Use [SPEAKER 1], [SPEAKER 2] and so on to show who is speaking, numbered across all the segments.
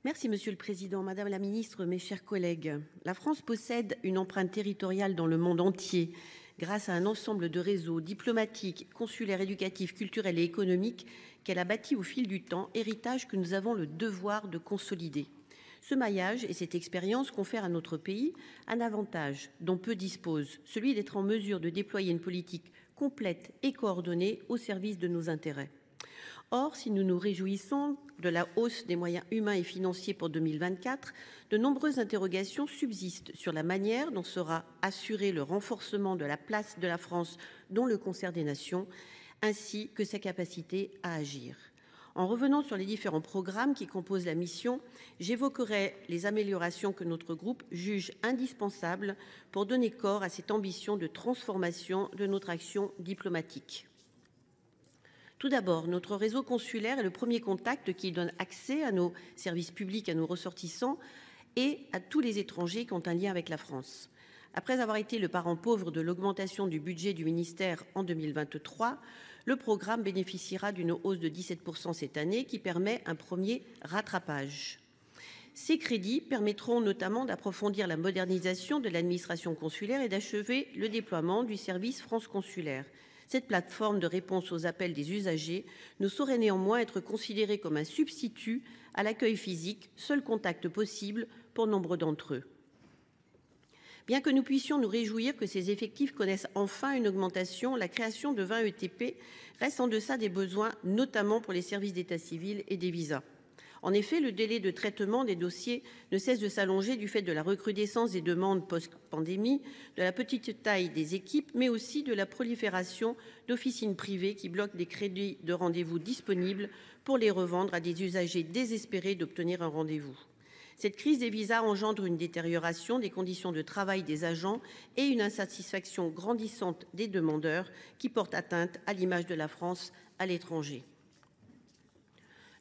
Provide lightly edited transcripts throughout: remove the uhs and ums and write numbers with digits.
[SPEAKER 1] Merci Monsieur le Président, Madame la Ministre, mes chers collègues. La France possède une empreinte territoriale dans le monde entier grâce à un ensemble de réseaux diplomatiques, consulaires, éducatifs, culturels et économiques qu'elle a bâtis au fil du temps, héritage que nous avons le devoir de consolider. Ce maillage et cette expérience confèrent à notre pays un avantage dont peu disposent, celui d'être en mesure de déployer une politique complète et coordonnée au service de nos intérêts. Or, si nous nous réjouissons de la hausse des moyens humains et financiers pour 2024, de nombreuses interrogations subsistent sur la manière dont sera assuré le renforcement de la place de la France dans le concert des nations, ainsi que sa capacité à agir. En revenant sur les différents programmes qui composent la mission, j'évoquerai les améliorations que notre groupe juge indispensables pour donner corps à cette ambition de transformation de notre action diplomatique. Tout d'abord, notre réseau consulaire est le premier contact qui donne accès à nos services publics, à nos ressortissants et à tous les étrangers qui ont un lien avec la France. Après avoir été le parent pauvre de l'augmentation du budget du ministère en 2023, le programme bénéficiera d'une hausse de 17% cette année qui permet un premier rattrapage. Ces crédits permettront notamment d'approfondir la modernisation de l'administration consulaire et d'achever le déploiement du service France Consulaire. Cette plateforme de réponse aux appels des usagers ne saurait néanmoins être considérée comme un substitut à l'accueil physique, seul contact possible pour nombre d'entre eux. Bien que nous puissions nous réjouir que ces effectifs connaissent enfin une augmentation, la création de 20 ETP reste en deçà des besoins, notamment pour les services d'état civil et des visas. En effet, le délai de traitement des dossiers ne cesse de s'allonger du fait de la recrudescence des demandes post-pandémie, de la petite taille des équipes, mais aussi de la prolifération d'officines privées qui bloquent des crédits de rendez-vous disponibles pour les revendre à des usagers désespérés d'obtenir un rendez-vous. Cette crise des visas engendre une détérioration des conditions de travail des agents et une insatisfaction grandissante des demandeurs qui portent atteinte à l'image de la France à l'étranger.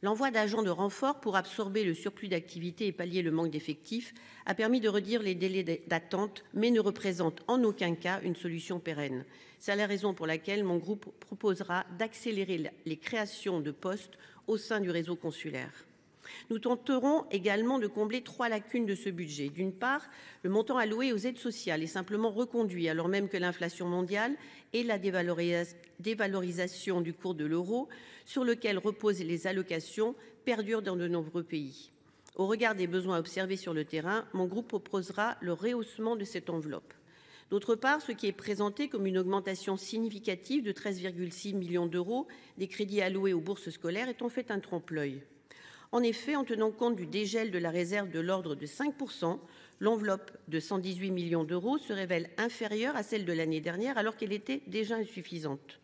[SPEAKER 1] L'envoi d'agents de renfort pour absorber le surplus d'activité et pallier le manque d'effectifs a permis de réduire les délais d'attente, mais ne représente en aucun cas une solution pérenne. C'est la raison pour laquelle mon groupe proposera d'accélérer les créations de postes au sein du réseau consulaire. Nous tenterons également de combler 3 lacunes de ce budget. D'une part, le montant alloué aux aides sociales est simplement reconduit alors même que l'inflation mondiale et la dévalorisation du cours de l'euro sur lequel reposent les allocations perdurent dans de nombreux pays. Au regard des besoins observés sur le terrain, mon groupe proposera le rehaussement de cette enveloppe. D'autre part, ce qui est présenté comme une augmentation significative de 13,6 millions d'euros des crédits alloués aux bourses scolaires est en fait un trompe-l'œil. En effet, en tenant compte du dégel de la réserve de l'ordre de 5%, l'enveloppe de 118 millions d'euros se révèle inférieure à celle de l'année dernière alors qu'elle était déjà insuffisante.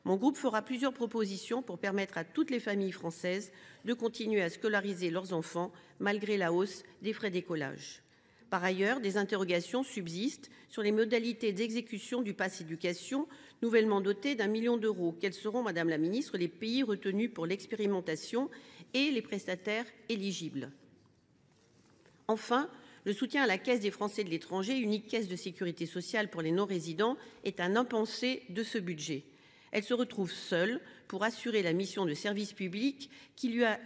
[SPEAKER 1] Mon groupe fera plusieurs propositions pour permettre à toutes les familles françaises de continuer à scolariser leurs enfants malgré la hausse des frais d'écolage. Par ailleurs, des interrogations subsistent sur les modalités d'exécution du pass éducation nouvellement doté d'1 million d'euros. Quels seront, Madame la Ministre, les pays retenus pour l'expérimentation et les prestataires éligibles? Enfin, le soutien à la Caisse des Français de l'étranger, unique caisse de sécurité sociale pour les non-résidents, est un impensé de ce budget. Elle se retrouve seule pour assurer la mission de service public qui lui a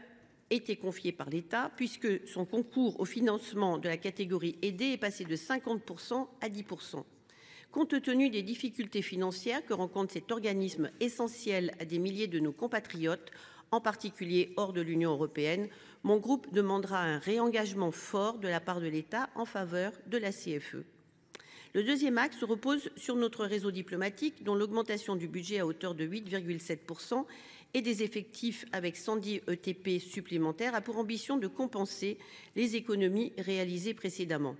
[SPEAKER 1] été confiée par l'État, puisque son concours au financement de la catégorie aidée est passé de 50% à 10%. Compte tenu des difficultés financières que rencontre cet organisme essentiel à des milliers de nos compatriotes, en particulier hors de l'Union européenne, mon groupe demandera un réengagement fort de la part de l'État en faveur de la CFE. Le deuxième axe repose sur notre réseau diplomatique, dont l'augmentation du budget à hauteur de 8,7% et des effectifs avec 110 ETP supplémentaires a pour ambition de compenser les économies réalisées précédemment.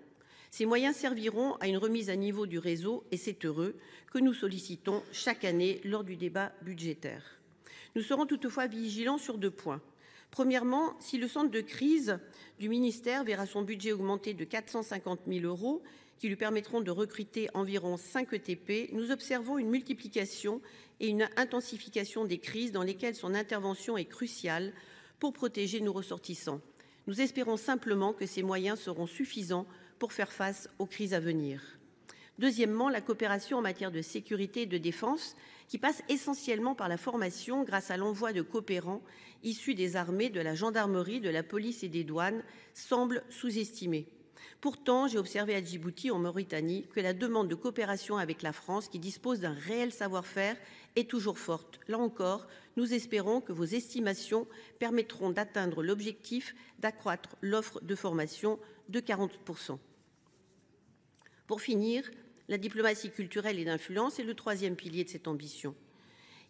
[SPEAKER 1] Ces moyens serviront à une remise à niveau du réseau et c'est heureux que nous sollicitons chaque année lors du débat budgétaire. Nous serons toutefois vigilants sur 2 points. Premièrement, si le centre de crise du ministère verra son budget augmenter de 450 000 euros, qui lui permettront de recruter environ 5 ETP, nous observons une multiplication et une intensification des crises dans lesquelles son intervention est cruciale pour protéger nos ressortissants. Nous espérons simplement que ces moyens seront suffisants pour faire face aux crises à venir. Deuxièmement, la coopération en matière de sécurité et de défense, qui passe essentiellement par la formation grâce à l'envoi de coopérants issus des armées, de la gendarmerie, de la police et des douanes, semble sous-estimée. Pourtant, j'ai observé à Djibouti, en Mauritanie, que la demande de coopération avec la France, qui dispose d'un réel savoir-faire, est toujours forte. Là encore, nous espérons que vos estimations permettront d'atteindre l'objectif d'accroître l'offre de formation de 40%. Pour finir, la diplomatie culturelle et d'influence est le troisième pilier de cette ambition.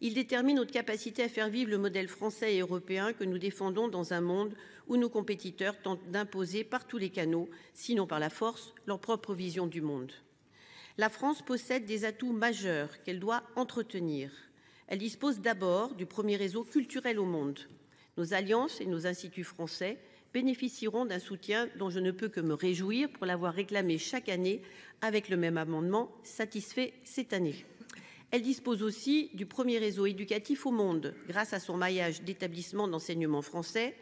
[SPEAKER 1] Il détermine notre capacité à faire vivre le modèle français et européen que nous défendons dans un monde où nos compétiteurs tentent d'imposer par tous les canaux, sinon par la force, leur propre vision du monde. La France possède des atouts majeurs qu'elle doit entretenir. Elle dispose d'abord du premier réseau culturel au monde. Nos alliances et nos instituts français bénéficieront d'un soutien dont je ne peux que me réjouir pour l'avoir réclamé chaque année avec le même amendement, satisfait cette année. Elle dispose aussi du premier réseau éducatif au monde, grâce à son maillage d'établissements d'enseignement français.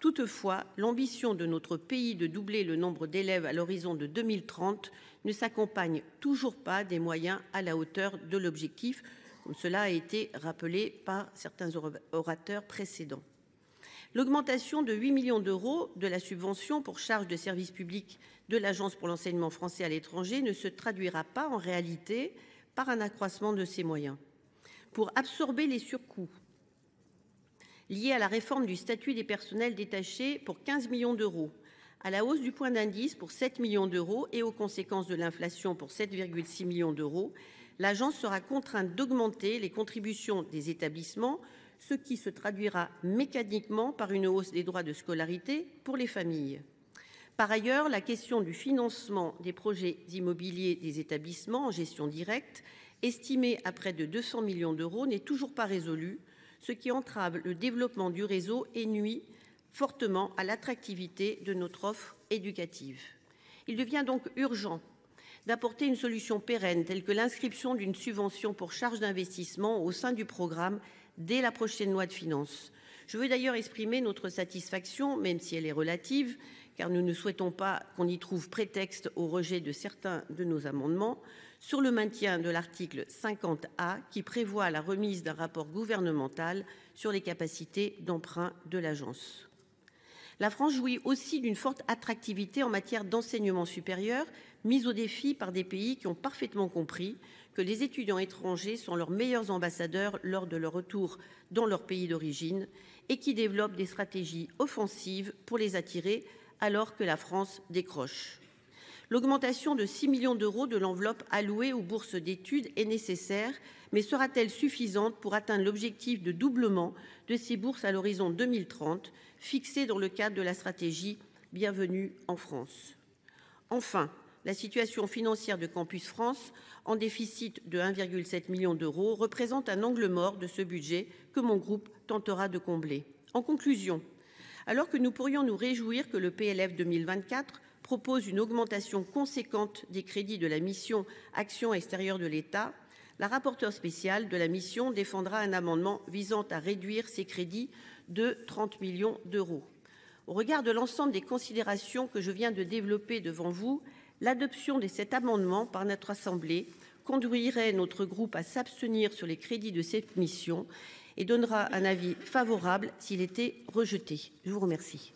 [SPEAKER 1] Toutefois, l'ambition de notre pays de doubler le nombre d'élèves à l'horizon de 2030 ne s'accompagne toujours pas des moyens à la hauteur de l'objectif, comme cela a été rappelé par certains orateurs précédents. L'augmentation de 8 millions d'euros de la subvention pour charges de service public de l'Agence pour l'enseignement français à l'étranger ne se traduira pas en réalité par un accroissement de ses moyens. Pour absorber les surcoûts liés à la réforme du statut des personnels détachés pour 15 millions d'euros, à la hausse du point d'indice pour 7 millions d'euros et aux conséquences de l'inflation pour 7,6 millions d'euros, l'agence sera contrainte d'augmenter les contributions des établissements, ce qui se traduira mécaniquement par une hausse des droits de scolarité pour les familles. Par ailleurs, la question du financement des projets immobiliers des établissements en gestion directe, estimée à près de 200 millions d'euros, n'est toujours pas résolue, ce qui entrave le développement du réseau et nuit fortement à l'attractivité de notre offre éducative. Il devient donc urgent d'apporter une solution pérenne, telle que l'inscription d'une subvention pour charges d'investissement au sein du programme dès la prochaine loi de finances. Je veux d'ailleurs exprimer notre satisfaction, même si elle est relative, car nous ne souhaitons pas qu'on y trouve prétexte au rejet de certains de nos amendements, sur le maintien de l'article 50A qui prévoit la remise d'un rapport gouvernemental sur les capacités d'emprunt de l'agence. La France jouit aussi d'une forte attractivité en matière d'enseignement supérieur, mise au défi par des pays qui ont parfaitement compris que les étudiants étrangers sont leurs meilleurs ambassadeurs lors de leur retour dans leur pays d'origine et qui développent des stratégies offensives pour les attirer alors que la France décroche. L'augmentation de 6 millions d'euros de l'enveloppe allouée aux bourses d'études est nécessaire, mais sera-t-elle suffisante pour atteindre l'objectif de doublement de ces bourses à l'horizon 2030, fixé dans le cadre de la stratégie Bienvenue en France? Enfin, la situation financière de Campus France, en déficit de 1,7 million d'euros, représente un angle mort de ce budget que mon groupe tentera de combler. En conclusion, alors que nous pourrions nous réjouir que le PLF 2024 propose une augmentation conséquente des crédits de la mission Action extérieure de l'État, la rapporteure spéciale de la mission défendra un amendement visant à réduire ces crédits de 30 millions d'euros. Au regard de l'ensemble des considérations que je viens de développer devant vous, l'adoption de cet amendement par notre Assemblée conduirait notre groupe à s'abstenir sur les crédits de cette mission et donnera un avis favorable s'il était rejeté. Je vous remercie.